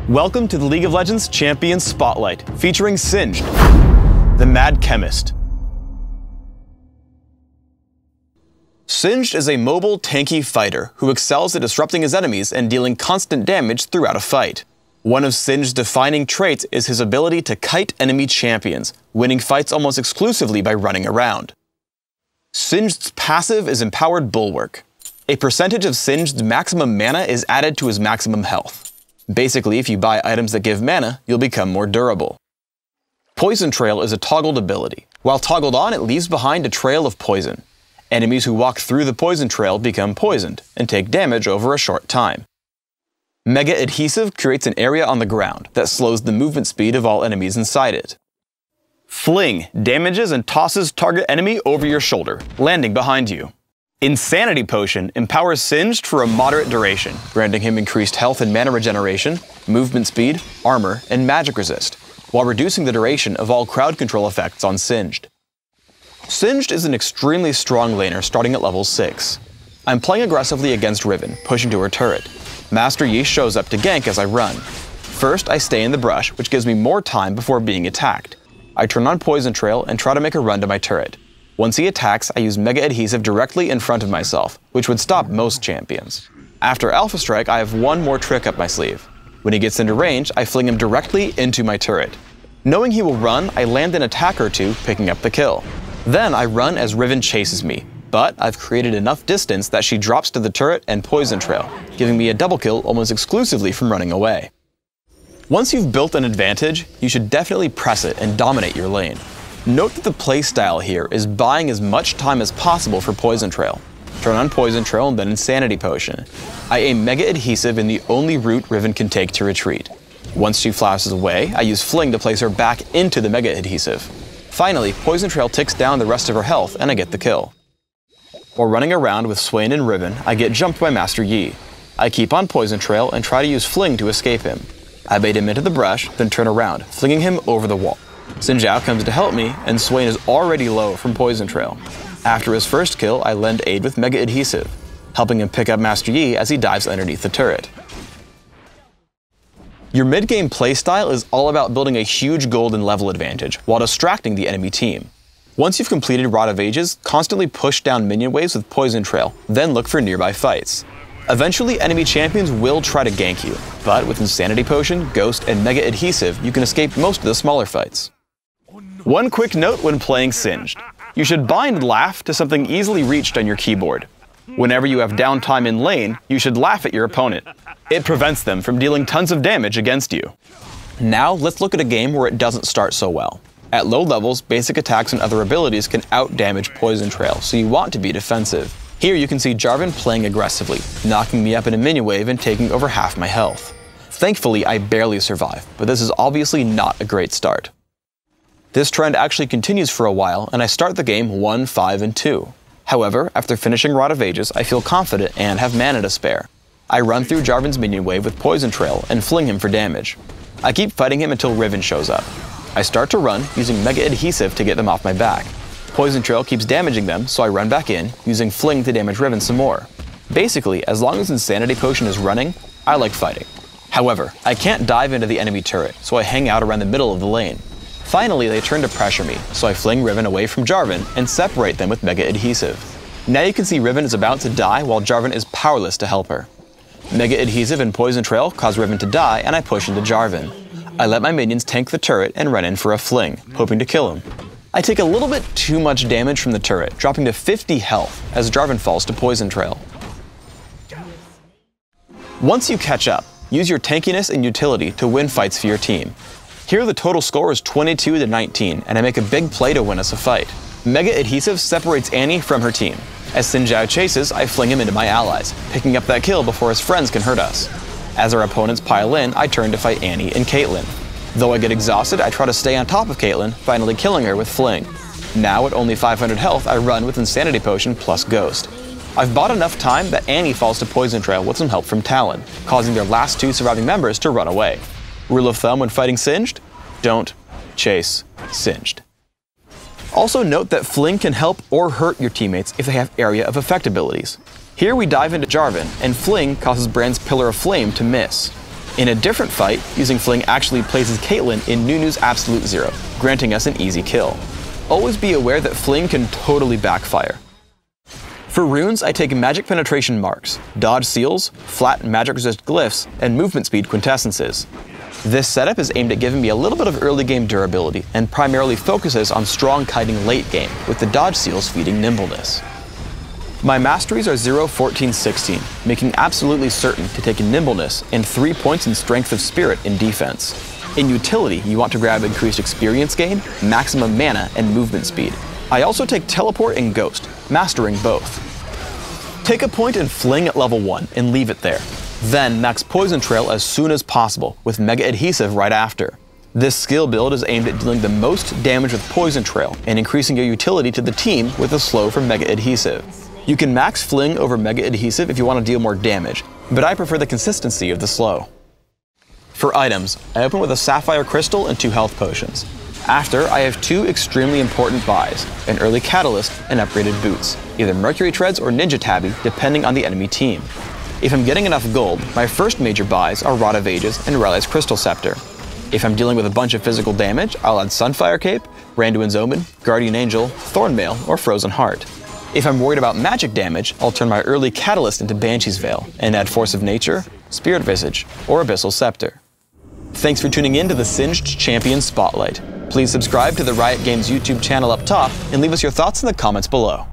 Welcome to the League of Legends Champions Spotlight, featuring Singed, the Mad Chemist. Singed is a mobile, tanky fighter who excels at disrupting his enemies and dealing constant damage throughout a fight. One of Singed's defining traits is his ability to kite enemy champions, winning fights almost exclusively by running around. Singed's passive is Empowered Bulwark. A percentage of Singed's maximum mana is added to his maximum health. Basically, if you buy items that give mana, you'll become more durable. Poison Trail is a toggled ability. While toggled on, it leaves behind a trail of poison. Enemies who walk through the poison trail become poisoned and take damage over a short time. Mega Adhesive creates an area on the ground that slows the movement speed of all enemies inside it. Fling damages and tosses target enemy over your shoulder, landing behind you. Insanity Potion empowers Singed for a moderate duration, granting him increased health and mana regeneration, movement speed, armor, and magic resist, while reducing the duration of all crowd control effects on Singed. Singed is an extremely strong laner starting at level 6. I'm playing aggressively against Riven, pushing to her turret. Master Yi shows up to gank as I run. First, I stay in the brush, which gives me more time before being attacked. I turn on Poison Trail and try to make a run to my turret. Once he attacks, I use Mega Adhesive directly in front of myself, which would stop most champions. After Alpha Strike, I have one more trick up my sleeve. When he gets into range, I fling him directly into my turret. Knowing he will run, I land an attack or two, picking up the kill. Then I run as Riven chases me, but I've created enough distance that she drops to the turret and Poison Trail, giving me a double kill almost exclusively from running away. Once you've built an advantage, you should definitely press it and dominate your lane. Note that the playstyle here is buying as much time as possible for Poison Trail. Turn on Poison Trail and then Insanity Potion. I aim Mega Adhesive in the only route Riven can take to retreat. Once she flashes away, I use Fling to place her back into the Mega Adhesive. Finally, Poison Trail ticks down the rest of her health and I get the kill. While running around with Swain and Riven, I get jumped by Master Yi. I keep on Poison Trail and try to use Fling to escape him. I bait him into the brush, then turn around, flinging him over the wall. Xin Zhao comes to help me, and Swain is already low from Poison Trail. After his first kill, I lend aid with Mega Adhesive, helping him pick up Master Yi as he dives underneath the turret. Your mid-game playstyle is all about building a huge golden level advantage while distracting the enemy team. Once you've completed Rod of Ages, constantly push down minion waves with Poison Trail, then look for nearby fights. Eventually, enemy champions will try to gank you, but with Insanity Potion, Ghost, and Mega Adhesive, you can escape most of the smaller fights. One quick note when playing Singed. You should bind Laugh to something easily reached on your keyboard. Whenever you have downtime in lane, you should laugh at your opponent. It prevents them from dealing tons of damage against you. Now, let's look at a game where it doesn't start so well. At low levels, basic attacks and other abilities can out-damage Poison Trail, so you want to be defensive. Here you can see Jarvan playing aggressively, knocking me up in a minion wave and taking over half my health. Thankfully, I barely survive, but this is obviously not a great start. This trend actually continues for a while, and I start the game 1, 5, and 2. However, after finishing Rod of Ages, I feel confident and have mana to spare. I run through Jarvan's minion wave with Poison Trail and fling him for damage. I keep fighting him until Riven shows up. I start to run, using Mega Adhesive to get them off my back. Poison Trail keeps damaging them, so I run back in, using Fling to damage Riven some more. Basically, as long as Insanity Potion is running, I like fighting. However, I can't dive into the enemy turret, so I hang out around the middle of the lane. Finally, they turn to pressure me, so I fling Riven away from Jarvan and separate them with Mega Adhesive. Now you can see Riven is about to die while Jarvan is powerless to help her. Mega Adhesive and Poison Trail cause Riven to die and I push into Jarvan. I let my minions tank the turret and run in for a fling, hoping to kill him. I take a little bit too much damage from the turret, dropping to 50 health as Jarvan falls to Poison Trail. Once you catch up, use your tankiness and utility to win fights for your team. Here the total score is 22-19, and I make a big play to win us a fight. Mega Adhesive separates Annie from her team. As Xin Zhao chases, I fling him into my allies, picking up that kill before his friends can hurt us. As our opponents pile in, I turn to fight Annie and Caitlyn. Though I get exhausted, I try to stay on top of Caitlyn, finally killing her with Fling. Now at only 500 health, I run with Insanity Potion plus Ghost. I've bought enough time that Annie falls to Poison Trail with some help from Talon, causing their last two surviving members to run away. Rule of thumb when fighting Singed? Don't chase Singed. Also note that Fling can help or hurt your teammates if they have Area of Effect abilities. Here we dive into Jarvan, and Fling causes Brand's Pillar of Flame to miss. In a different fight, using Fling actually places Caitlyn in Nunu's Absolute Zero, granting us an easy kill. Always be aware that Fling can totally backfire. For runes, I take Magic Penetration Marks, Dodge Seals, Flat Magic Resist Glyphs, and Movement Speed Quintessences. This setup is aimed at giving me a little bit of early game durability and primarily focuses on strong kiting late game, with the Dodge Seals feeding nimbleness. My masteries are 0, 14, 16, making absolutely certain to take nimbleness and 3 points in Strength of Spirit in defense. In utility, you want to grab increased experience gain, maximum mana, and movement speed. I also take Teleport and Ghost, mastering both. Take a point and Fling at level 1 and leave it there. Then max Poison Trail as soon as possible, with Mega Adhesive right after. This skill build is aimed at dealing the most damage with Poison Trail and increasing your utility to the team with a slow from Mega Adhesive. You can max Fling over Mega Adhesive if you want to deal more damage, but I prefer the consistency of the slow. For items, I open with a Sapphire Crystal and 2 health potions. After, I have 2 extremely important buys, an early Catalyst and upgraded boots, either Mercury Treads or Ninja Tabby, depending on the enemy team. If I'm getting enough gold, my first major buys are Rod of Ages and Riley's Crystal Scepter. If I'm dealing with a bunch of physical damage, I'll add Sunfire Cape, Randuin's Omen, Guardian Angel, Thornmail, or Frozen Heart. If I'm worried about magic damage, I'll turn my early Catalyst into Banshee's Veil and add Force of Nature, Spirit Visage, or Abyssal Scepter. Thanks for tuning in to the Singed Champion Spotlight. Please subscribe to the Riot Games YouTube channel up top and leave us your thoughts in the comments below.